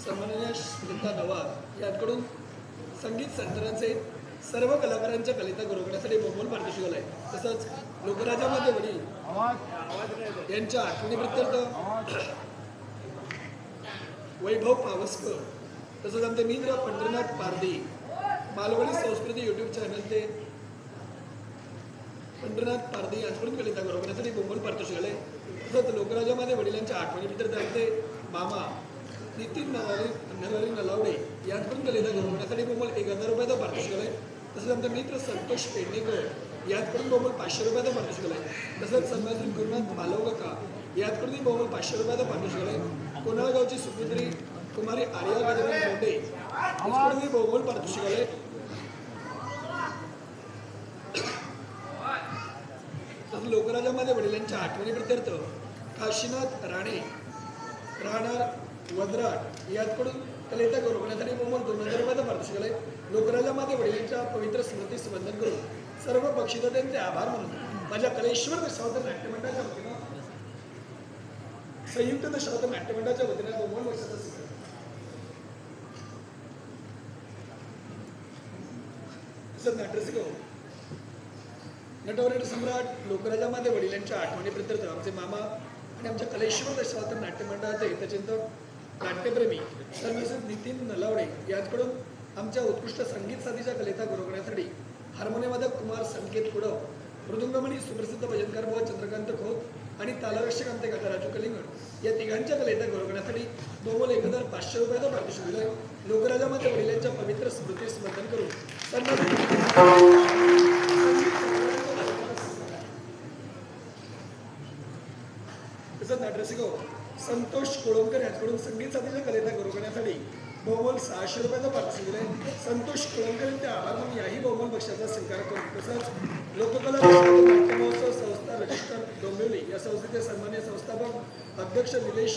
सन्माननीय स्मिता नवार यांकडून संगीत संचालनाचे सर्व कलाकारांच्या कलेचा गौरव करण्यासाठी मोबाईल पारितोषिक आहे। तसंच लोकराजामध्ये वडील यांच्या आठवणीप्रित्यर्थ वैभव पावसकर तसंच आमचे मित्र पंढरीनाथ पारधी मालवणी संस्कृती यूट्यूब चॅनल ते पंढरीनाथ पारधी यांच्याकडून कलेचा गौरव करण्यासाठी मोबाईल पारितोषिक आहे। तसंच लोकराजामध्ये वडिलांच्या आठवणीप्रित्यर्थ आमचे मामा नितीन नरहरी नलावडे यांच्याकडून कलेचा गौरव करण्यासाठी मोबाईल 1000 रुपयाचा पारितोषिक आहे। तसंच आमचे मित्र संतोष पेडणेकर यांच्याकडून मोबाईल 500 रुपयाचा पारितोषिक आहे। तसंच सन्माननीय गुरुनाथ मालवका यांच्याकडून मोबाईल 500 रुपयाचा पारितोषिक आहे। कोणाळा गावची सुपुत्री कुमारी आर्या गजानन मोंडे यांच्याकडून मोबाईल पारितोषिक आहे। तसंच लोकराजामध्ये वडिलांच्या आठवणीप्रित्यर्थ काशीनाथ राणे राहणार वद्राट यांच्याकडून कलेचा गौरव करण्यासाठी मोबाईल 2000 रुपयाचा पारितोषिक आहे। लोकराजामध्ये वडिलांच्या पवित्र स्मृतीस वंदन करून सर्व बक्षिसांचे आभार मानून माझ्या कलेश्वर दशावतार नाट्यमंडळाच्या वतीनं संयुक्त दशावतार नाट्यमंडळाच्या वतीनं मोबाईल बक्षिसाचा स्वीकार नाट्यसिक नटवरेट सम्राट लोकराजामध्ये वडिलांच्या आठवणीप्रित्यर्थ आमचे मामा आणि आमच्या कलेश्वर दशावतार नाट्यमंडळाचे हितचिंतक नाट्यप्रेमी सर्वश्री नितीन नलावडे यांच्याकडून आमच्या उत्कृष्ट संगीत साथीच्या कलेचा गौरव करण्यासाठी हार्मोनियमवादक कुमार संकेत कुडव मृदुंगमणी सुप्रसिद्ध भजनकार भाऊ चंद्रकांत खोत आणि तालरक्षक आमचे काका राजू कलिंगड या तिघांच्या कलेचा गौरव करण्यासाठी मोबाईल 1500 रुपयाचा पारितोषिक दिलं आहे। लोकराजामध्ये वडिलांच्या पवित्र स्मृतीस वंदन करून तसंच नाट्यसिक संतोष कोळंबकर यांच्याकडून संगीत साथीच्या कलेचा गौरव करण्यासाठी बहुमोल 600 रुपयाचा पारितोषिक दिले। संतोष कोळंबकर यांचे आभार मानून याही बहुमोल बक्षाचा स्वीकार करू। तसंच लोककला नाट्य महोत्सव संस्था रजिस्टर डोंबिवली या संस्थेचे सन्मान्य संस्थापक अध्यक्ष निलेश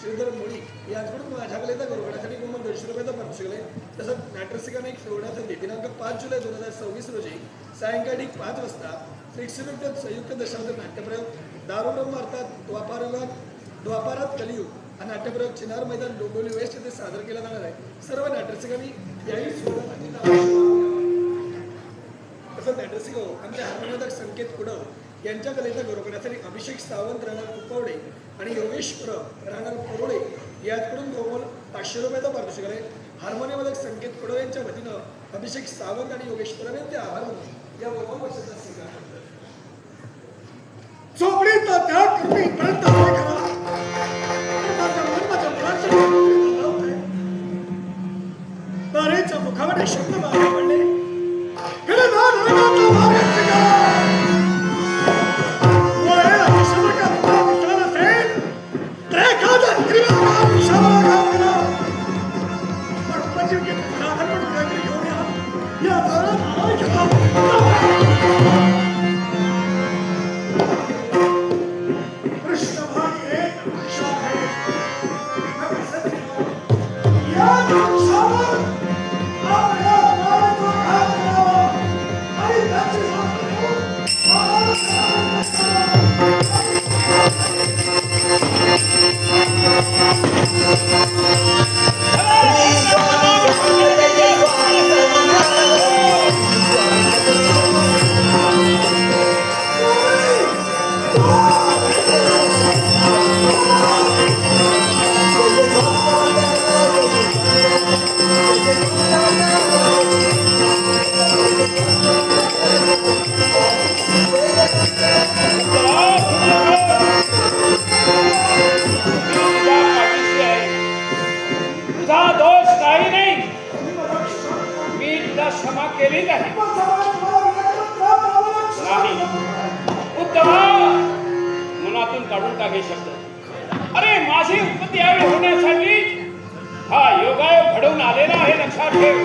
श्रीधर मोळी यांच्याकडून माझ्या कलेचा गौरव करण्यासाठी बहुमोल 200 रुपयाचा पारितोषिक दिले। तसंच नाट्यरसिकांना एक सोहळ्यासाठी दिनांक 5 जुलै 2026 रोजी सायंकाळी 5 वाजता श्रीक्षुरुक्त संयुक्त दशावतार नाट्यप्रयोग दारुब्रह्म अर्थात द्वापारात कलियुग हा नाट्यप्रयोग चिनार मैदान डोंबिवली वेस्ट येथे सादर केला जाणार आहे। सर्व नाट्यरसिकांनी याही सोहळ्यासाठी तसंच नाट्यरसिक आमचे हार्मोनियमवादक संकेत कुडव यांच्या कलेचा गौरव करण्यासाठी अभिषेक सावंत राहणार कुपवडे आणि योगेश परब राहणार परोळे यांच्याकडून बहुमोल 500 रुपयाचा पारितोषिक आहे। हार्मोनियमवादक संकेत कुडव यांच्या वतीनं अभिषेक सावंत आणि योगेश परब यांचे आभार मानून या बहुमोल बक्षाचा स्वीकार चोपडीचा त्याग करून इथपर्यंत आलोय खरा, माझ्या मनाच्या मुलांच्या तारेच्या मुखावर शब्द बाहेर पडले या मोठा घे शब्द. अरे माझी उत्पत्ती यावेळी होण्यासाठी हा योगायोग घडवून आलेला आहे, लक्षात ठेव.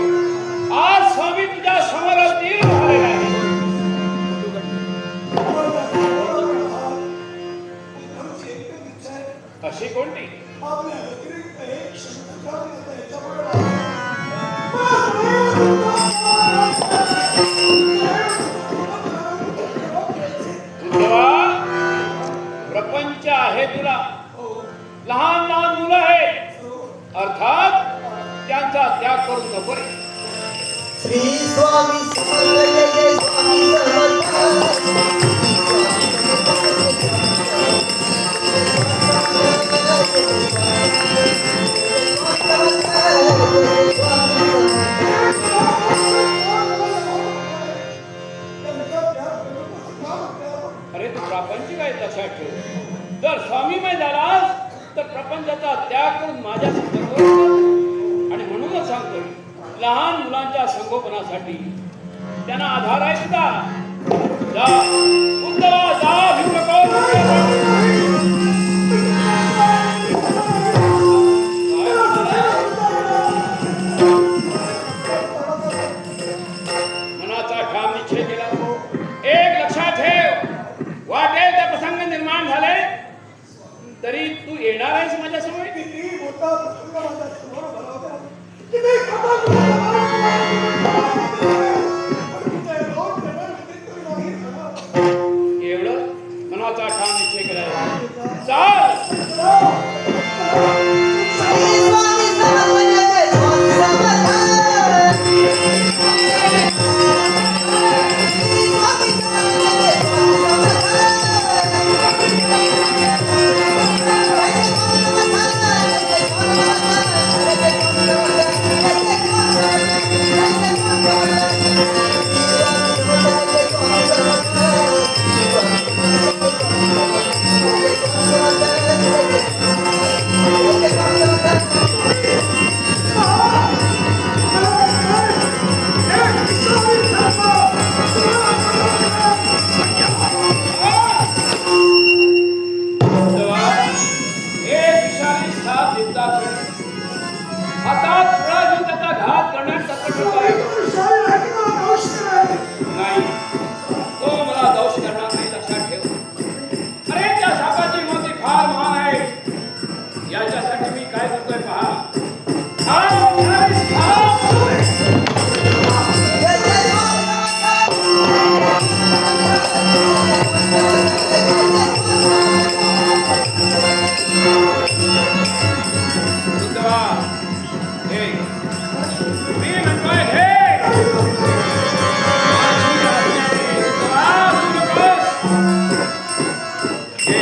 आज स्वामी तुझ्या समोर अवतीर्ण झालेला आहे. आमची एकच इच्छा आहे, अशी कोणती? आपल्या व्यतिरिक्त एक क्षण याच्याबरोबर उद्धवा, प्रपंच आहे तुला. लहान लहान मुलं आहेत, अर्थात त्यांचा त्याग करून नको रे. श्री स्वामी समर्थ जय जय स्वामी समर्थ अरे तू प्रापंचिक आहे, लक्षात ठेव. जर स्वामीमय झालास तर प्रपंचाचा त्याग करून माझ्या संपर्कावर ये. आणि म्हणूनच सांगतोय, लहान मुलांच्या संगोपनासाठी त्यांना आधार आहे तुझा. जा उद्धवा, जा, भिवू नको. मनाचा ठाम निश्चय केला. एक लक्षात ठेव, वाटेल त्या प्रसंग निर्माण झाले तरी तू येणार आहेस माझ्या समोर. किती मोठा प्रसंग माझ्या समोर उभा होता, किती खतरनाक एवढं मनाचा ठाम निश्चय केला. चाल. श्री स्वामी समर्थ जय जय स्वामी समर्थ श्री स्वामी समर्थ जय जय उद्धवा, एक विषारी साप दिसतात. हातात फळा घेऊन त्याचा घात करण्यास तत्पर आहे. नाही, तो मला दोष करणार नाही, लक्षात ठेव. अरे त्या सापाची मोती फार महान आहे. याच्यासाठी मी काय करतोय पहा. हा विषारी साप जय जय उद्धवा, हे मी म्हणतोय, हे माझी आज्ञा आहे. उद्धवा, तू नकोस. हे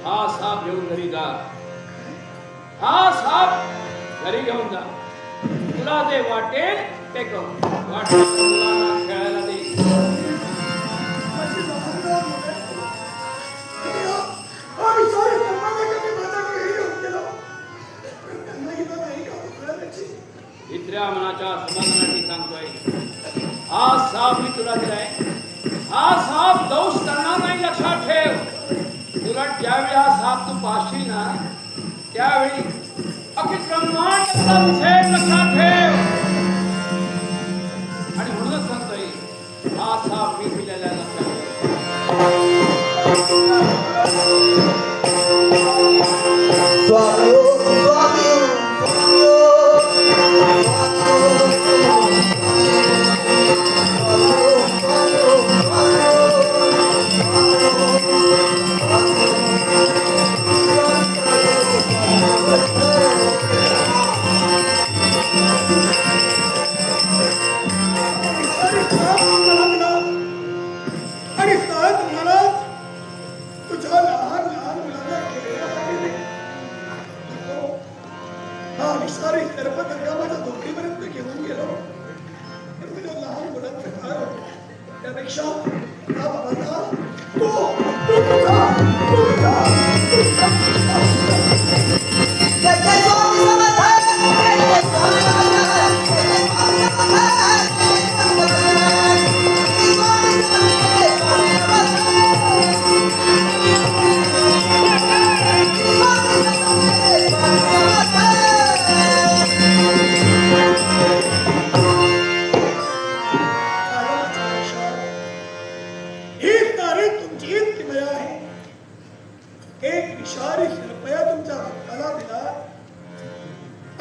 हा साप घेऊन घरी जा. हा साप घरी घेऊन जा. तुला जे वाटेल ते कर. वाटेल तर मुलांना खेळायला दे. इतऱ्या मनाच्या समाधानासाठी सांगतोय, हा साप मी तुला दिलाय. हा साप दोष करणार नाही, लक्षात ठेव. उलट ज्यावेळी हा साप तू पाहशील ना, त्यावेळी अख्खी ब्रह्मांडाचा विषय लक्षात ठेव. आणि म्हणूनच सांगतोय, हा साप मी दिलेला आहे, लक्षात ठेव. स्वामी स्वामी स्वामी मंडळी तुमचीच किमया आहे. एक विषारी सर्पया तुमच्या भक्ताला दिला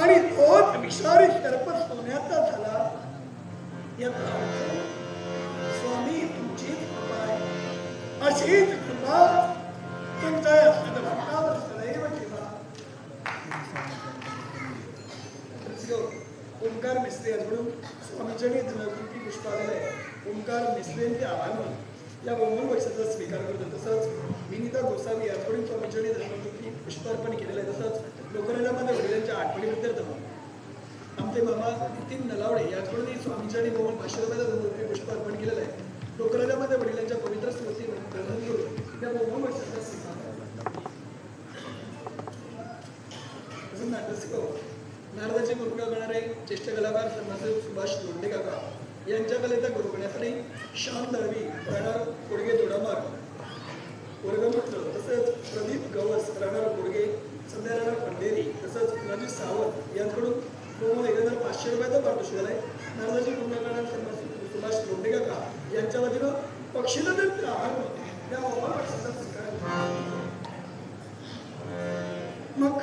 आणि तोच विषारी सर्प सोन्याचा झाला. याचा अर्थ स्वामी तुमचीच कृपा आहे. अशीच कृपा तुमच्या या सद्भक्तावर सदैव ठेवा. ओंकार मिस्त्री याचकडून स्वामीचरणी धनरूपी पुष्प आलेलं आहे. ओंकार मिस्त्रींचे आभार मानून या बहुमूल्य बक्षिसाचा स्वीकार करतो. तसंच विनीता गोसावी याचकडून स्वामीचरणी धनरूपी पुष्प अर्पण केलेलं आहे. तसंच लोकराजामध्ये वडिलांच्या आठवणीबद्दल आमचे मामा नितीन नलावडे याचकडूनही स्वामीचरणी बहुमूल्य 500 रुपयाचा धनरूपी पुष्प अर्पण केलेलं आहे. लोकराजामध्ये वडिलांच्या पवित्र स्मृती ग्रहण करून या बहुमूल्य बक्षिसाचा स्वीकार करतो. तसंच नाट्यसिक नारदाची गुरुकुळ करणारे ज्येष्ठ कलाकार समाजसेवक सुभाष लोंढे काका यांच्या कलेचा गुरु करण्यासाठी श्याम दळवी, राहणार कोडगे दोडामार वर्गमित्र, तसेच प्रदीप गवस राहणार कोडगे, सध्या राहणार पंढेरी, तसंच राजू सावंत यांच्याकडून 1500 रुपयाचा पारितोषिक झालाय. नारदाची गुरुकुळ करणारे समाजसेवक सुभाष लोंढे काका यांच्या वतीनं पक्षीला त्यांचे आभार मानतो. या बक्षिसाचा स्वीकार. मग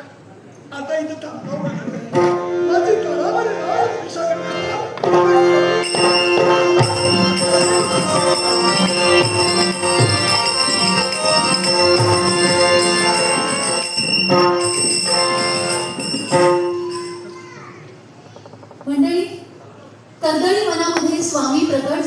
आता इथं थांबतो. माझी तळामध्ये मंडळी कर्दळी वनामध्ये स्वामी प्रकट